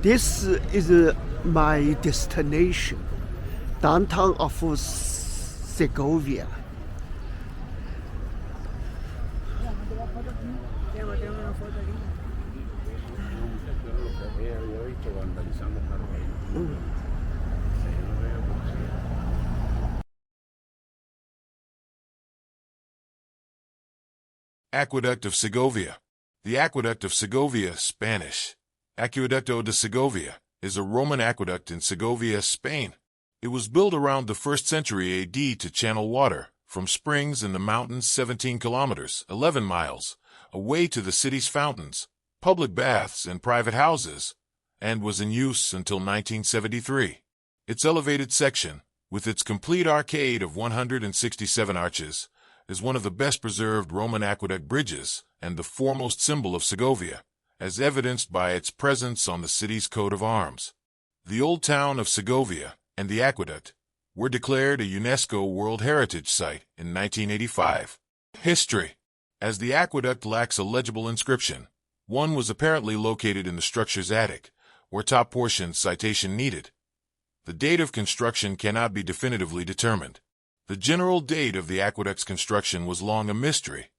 This is my destination, downtown of Segovia. Aqueduct of Segovia. The Aqueduct of Segovia, Spanish, Acueducto de Segovia, is a Roman aqueduct in Segovia, Spain. It was built around the 1st century AD to channel water from springs in the mountains 17 kilometers, 11 miles, away to the city's fountains, public baths, and private houses, and was in use until 1973. Its elevated section, with its complete arcade of 167 arches, is one of the best-preserved Roman aqueduct bridges and the foremost symbol of Segovia, as evidenced by its presence on the city's coat of arms. The old town of Segovia and the aqueduct were declared a UNESCO World Heritage Site in 1985. History. As the aqueduct lacks a legible inscription, one was apparently located in the structure's attic, or top portion citation needed. The date of construction cannot be definitively determined. The general date of the aqueduct's construction was long a mystery,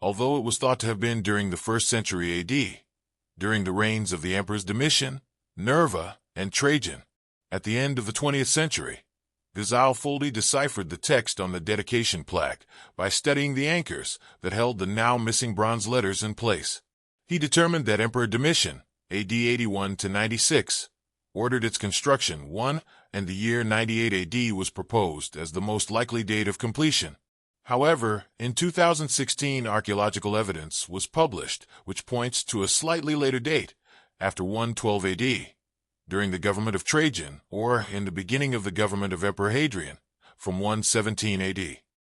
although it was thought to have been during the 1st century AD, during the reigns of the emperors Domitian, Nerva, and Trajan. At the end of the 20th century, Gazalfoldi deciphered the text on the dedication plaque by studying the anchors that held the now missing bronze letters in place. He determined that Emperor Domitian, AD 81 to 96, ordered its construction, and the year 98 AD was proposed as the most likely date of completion. However, in 2016 archaeological evidence was published which points to a slightly later date, after 112 AD, during the government of Trajan, or in the beginning of the government of Emperor Hadrian, from 117 AD.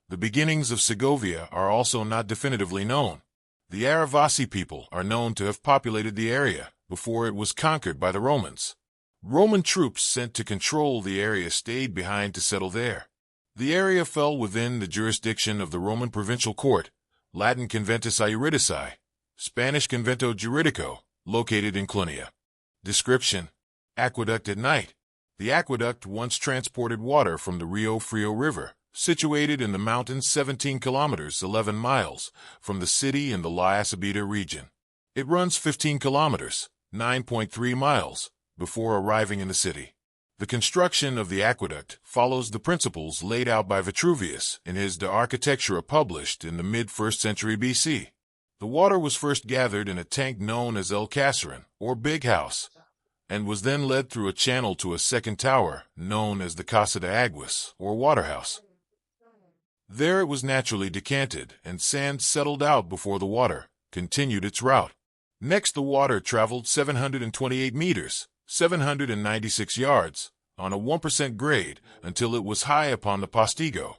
The beginnings of Segovia are also not definitively known. The Aravasi people are known to have populated the area before it was conquered by the Romans. Roman troops sent to control the area stayed behind to settle there. The area fell within the jurisdiction of the Roman provincial court, Latin Conventus Iuridici, Spanish Convento Juridico, located in Clunia. Description: Aqueduct at night. The aqueduct once transported water from the Rio Frio River, situated in the mountains 17 kilometers 11 miles from the city in the La Acebita region. It runs 15 kilometers 9.3 miles before arriving in the city. The construction of the aqueduct follows the principles laid out by Vitruvius in his De Architectura published in the mid-1st century BC. The water was first gathered in a tank known as El Casarin, or Big House, and was then led through a channel to a second tower known as the Casa de Aguas, or Waterhouse. There it was naturally decanted, and sand settled out before the water continued its route. Next, the water traveled 728 meters, 796 yards, on a 1% grade until it was high upon the Postigo,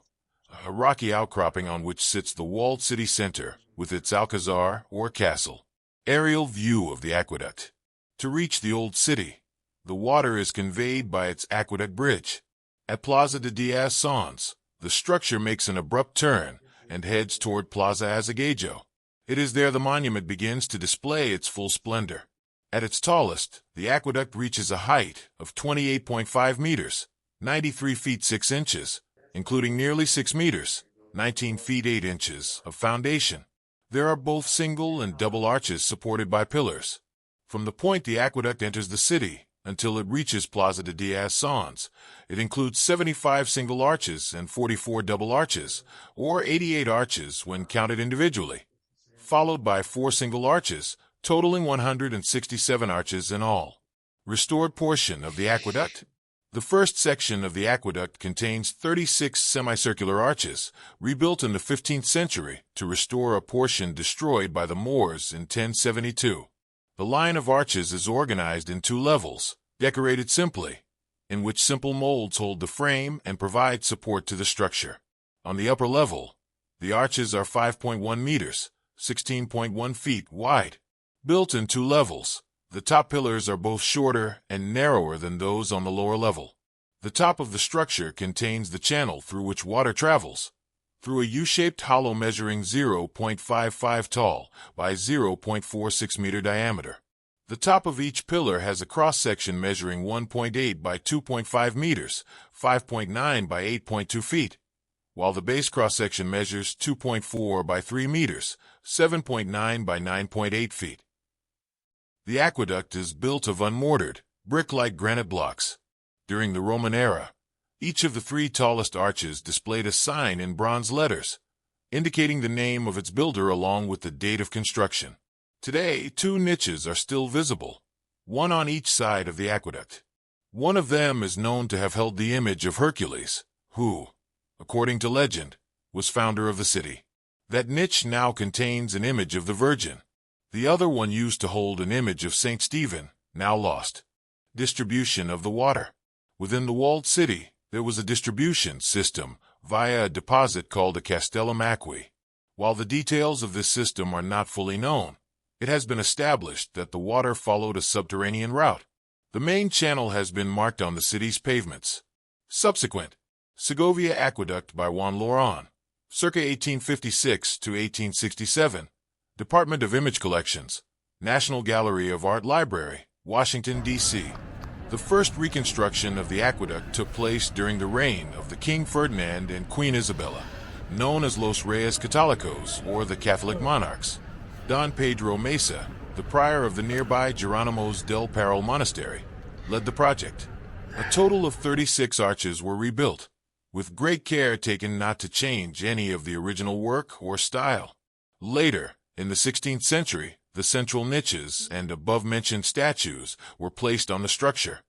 a rocky outcropping on which sits the walled city center with its alcazar or castle. Aerial view of the aqueduct. To reach the old city, the water is conveyed by its aqueduct bridge. At Plaza de Diaz Sons, the structure makes an abrupt turn and heads toward Plaza Azaguejo. It is there the monument begins to display its full splendor. At its tallest, the aqueduct reaches a height of 28.5 meters, 93 feet 6 inches, including nearly 6 meters, 19 feet 8 inches of foundation. There are both single and double arches supported by pillars. From the point the aqueduct enters the city until it reaches Plaza de Diaz Sons, it includes 75 single arches and 44 double arches, or 88 arches when counted individually, followed by 4 single arches, totaling 167 arches in all. Restored portion of the aqueduct. The first section of the aqueduct contains 36 semicircular arches, rebuilt in the 15th century to restore a portion destroyed by the Moors in 1072. The line of arches is organized in 2 levels, decorated simply, in which simple molds hold the frame and provide support to the structure. On the upper level, the arches are 5.1 meters, 16.1 feet wide. Built in 2 levels, the top pillars are both shorter and narrower than those on the lower level. The top of the structure contains the channel through which water travels, through a U-shaped hollow measuring 0.55 tall by 0.46 meter diameter. The top of each pillar has a cross-section measuring 1.8 by 2.5 meters, 5.9 by 8.2 feet, while the base cross-section measures 2.4 by 3 meters, 7.9 by 9.8 feet. The aqueduct is built of unmortared, brick-like granite blocks. During the Roman era, each of the 3 tallest arches displayed a sign in bronze letters, indicating the name of its builder along with the date of construction. Today, 2 niches are still visible, one on each side of the aqueduct. One of them is known to have held the image of Hercules, who, according to legend, was founder of the city. That niche now contains an image of the Virgin. The other one used to hold an image of Saint Stephen, now lost. Distribution of the water. Within the walled city, there was a distribution system via a deposit called a castellum aquae. While the details of this system are not fully known, it has been established that the water followed a subterranean route. The main channel has been marked on the city's pavements. Subsequent, Segovia Aqueduct by Juan Loran, circa 1856 to 1867, Department of Image Collections, National Gallery of Art Library, Washington, D.C. The first reconstruction of the aqueduct took place during the reign of the King Ferdinand and Queen Isabella, known as Los Reyes Católicos, or the Catholic monarchs. Don Pedro Mesa, the prior of the nearby Geronimo's del Parral Monastery, led the project. A total of 36 arches were rebuilt, with great care taken not to change any of the original work or style. Later, in the 16th century, the central niches and above-mentioned statues were placed on the structure.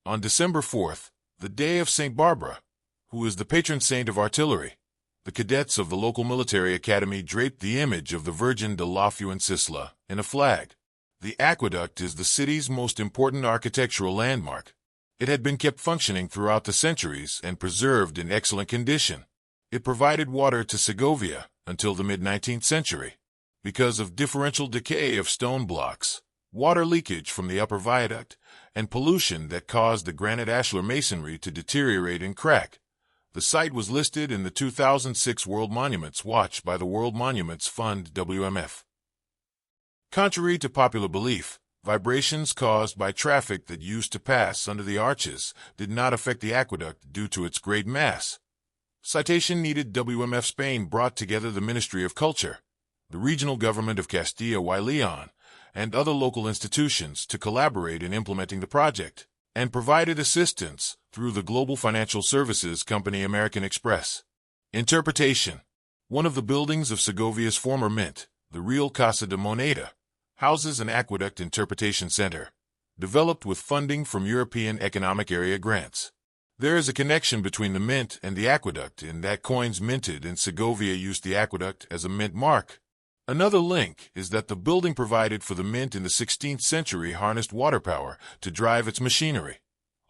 On December 4th, the day of St. Barbara, who is the patron saint of artillery, the cadets of the local military academy draped the image of the Virgin de la Fuencilla in a flag. The aqueduct is the city's most important architectural landmark. It had been kept functioning throughout the centuries and preserved in excellent condition. It provided water to Segovia until the mid-19th century. Because of differential decay of stone blocks, water leakage from the upper viaduct, and pollution that caused the granite ashlar masonry to deteriorate and crack, the site was listed in the 2006 World Monuments Watch by the World Monuments Fund WMF. Contrary to popular belief, vibrations caused by traffic that used to pass under the arches did not affect the aqueduct due to its great mass. Citation needed. WMF Spain brought together the Ministry of Culture, the regional government of Castilla y León, and other local institutions to collaborate in implementing the project, and provided assistance through the global financial services company American Express. Interpretation. One of the buildings of Segovia's former mint, the Real Casa de Moneda, houses an aqueduct interpretation center, developed with funding from European Economic Area grants. There is a connection between the mint and the aqueduct in that coins minted in Segovia used the aqueduct as a mint mark. Another link is that the building provided for the mint in the 16th century harnessed water power to drive its machinery,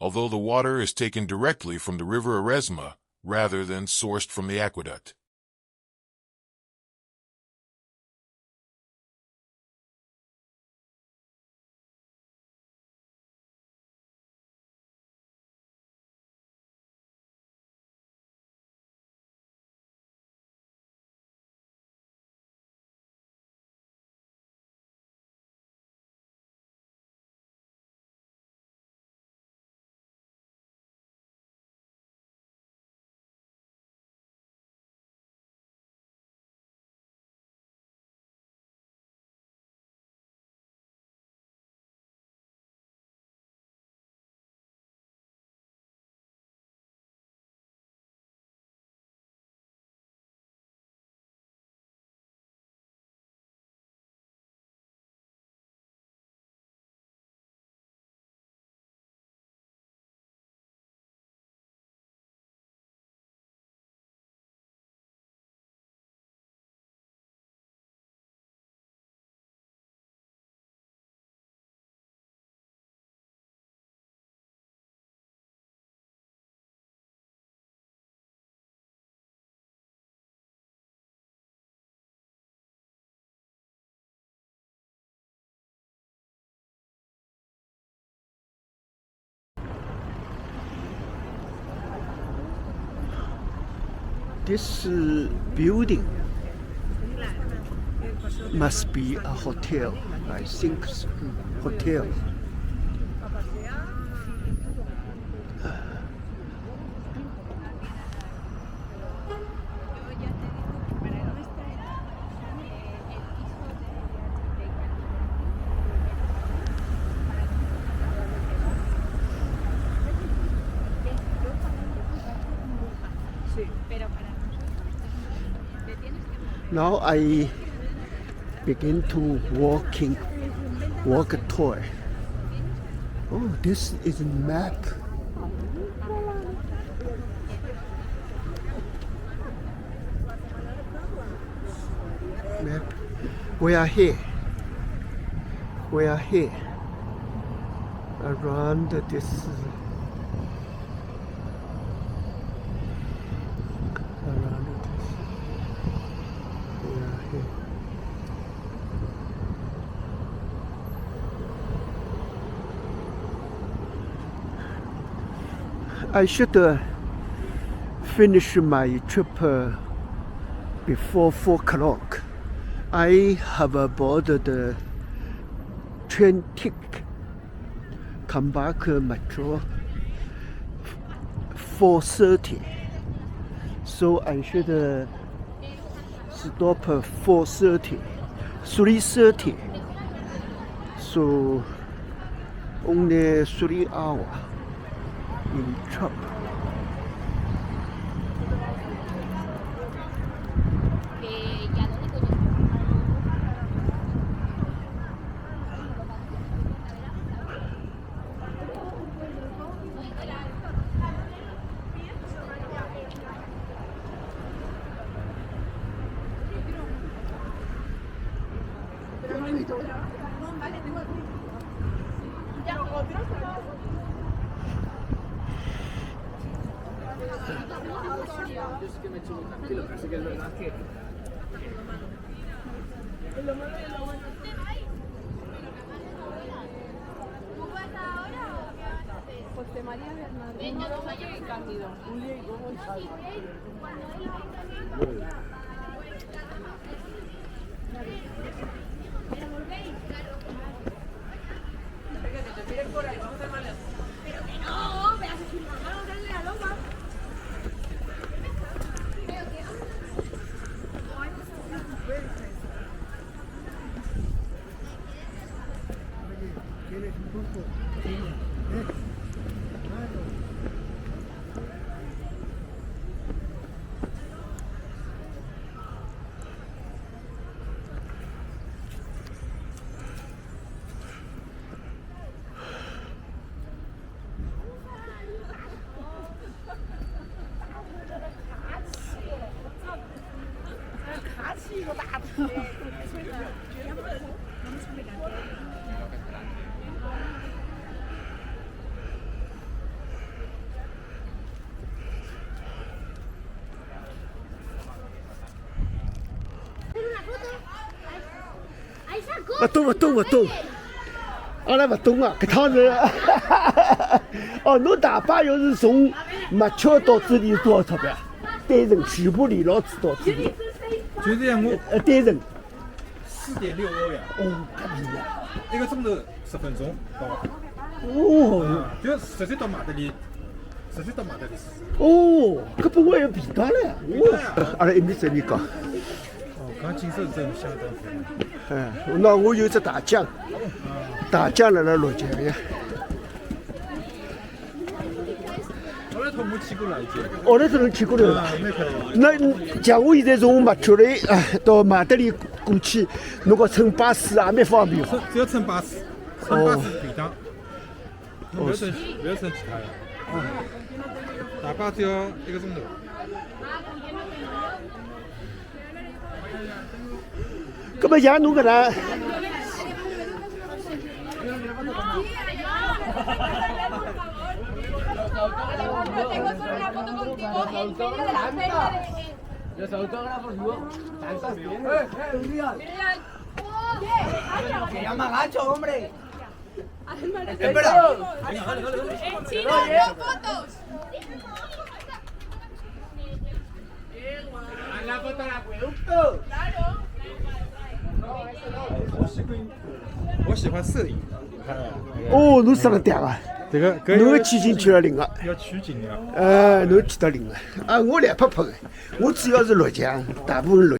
although the water is taken directly from the river Eresma rather than sourced from the aqueduct. This building must be a hotel. I think hotel. Now I begin to walk a tour. Oh, this is a map. Map. We are here. We are here. Around this. Around this. We are here. I should finish my trip before 4 o'clock. I have bought the train ticket. Come back metro 4:30. So I should stop 4:30, 3:30. So only 3 hours in trip.勿懂，阿拉勿懂啊！搿趟是，哦，侬大巴要是从马桥到这里多少钞票？单程全部连牢子到这里。就是像我单程4.6欧呀。哦，搿便宜啊！1个钟头10分钟到。哦，就直接到马德里。哦，搿比我还要便当唻！哦，阿拉一米这里讲。哦，搿景色真相当漂亮。那我有只大江，辣辣落脚呀。我来头我去过了已经。哦，那头能去过了。蛮漂亮。那像我现在从马丘雷到马德里过去，侬讲乘巴士也蛮方便哦。只要乘巴士，乘巴士便当。侬不要乘其他的。大巴只要1个钟头。搿么像侬搿能，La foto del acueducto. Claro. 我喜欢摄影。哦，侬说了对啊，这个侬个取景去了零个。要取景的。侬去到零个。啊，我来拍拍个，我主要是录像，大部分录。